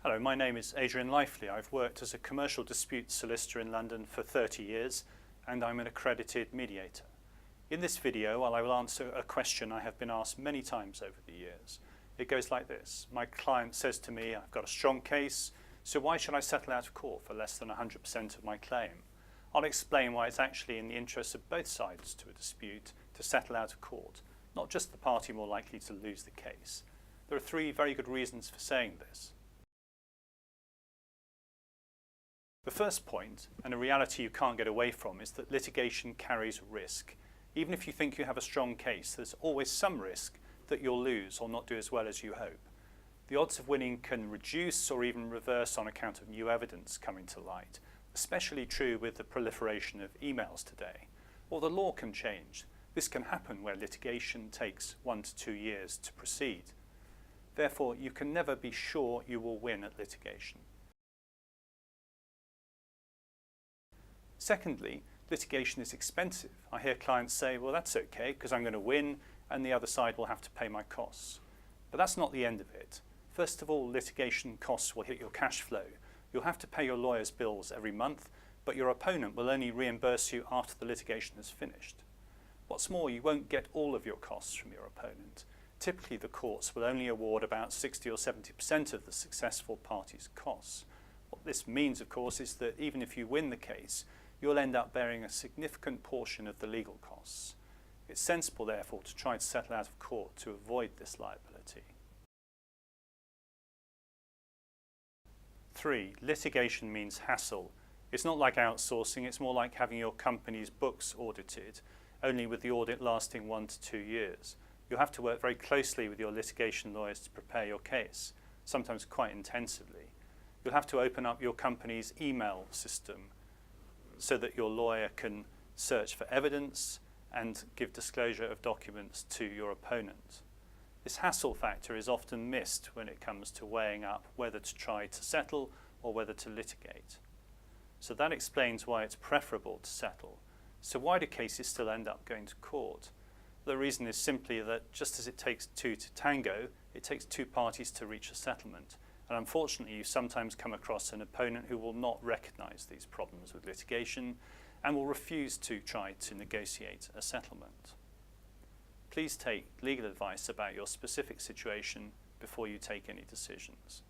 Hello, my name is Adrian Lifely. I've worked as a commercial dispute solicitor in London for 30 years and I'm an accredited mediator. In this video, I will answer a question I have been asked many times over the years. It goes like this. My client says to me, I've got a strong case, so why should I settle out of court for less than 100% of my claim? I'll explain why it's actually in the interest of both sides to a dispute to settle out of court, not just the party more likely to lose the case. There are three very good reasons for saying this. The first point, and a reality you can't get away from, is that litigation carries risk. Even if you think you have a strong case, there's always some risk that you'll lose or not do as well as you hope. The odds of winning can reduce or even reverse on account of new evidence coming to light, especially true with the proliferation of emails today. Or the law can change. This can happen where litigation takes 1 to 2 years to proceed. Therefore, you can never be sure you will win at litigation. Secondly, litigation is expensive. I hear clients say, well, that's okay because I'm going to win and the other side will have to pay my costs. But that's not the end of it. First of all, litigation costs will hit your cash flow. You'll have to pay your lawyer's bills every month, but your opponent will only reimburse you after the litigation is finished. What's more, you won't get all of your costs from your opponent. Typically, the courts will only award about 60 or 70% of the successful party's costs. What this means, of course, is that even if you win the case, you'll end up bearing a significant portion of the legal costs. It's sensible, therefore, to try to settle out of court to avoid this liability. 3. Litigation means hassle. It's not like outsourcing, it's more like having your company's books audited, only with the audit lasting 1 to 2 years. You'll have to work very closely with your litigation lawyers to prepare your case, sometimes quite intensively. You'll have to open up your company's email system so that your lawyer can search for evidence and give disclosure of documents to your opponent. This hassle factor is often missed when it comes to weighing up whether to try to settle or whether to litigate. So that explains why it's preferable to settle. So why do cases still end up going to court? The reason is simply that just as it takes two to tango, it takes two parties to reach a settlement. And unfortunately, you sometimes come across an opponent who will not recognize these problems with litigation and will refuse to try to negotiate a settlement. Please take legal advice about your specific situation before you take any decisions.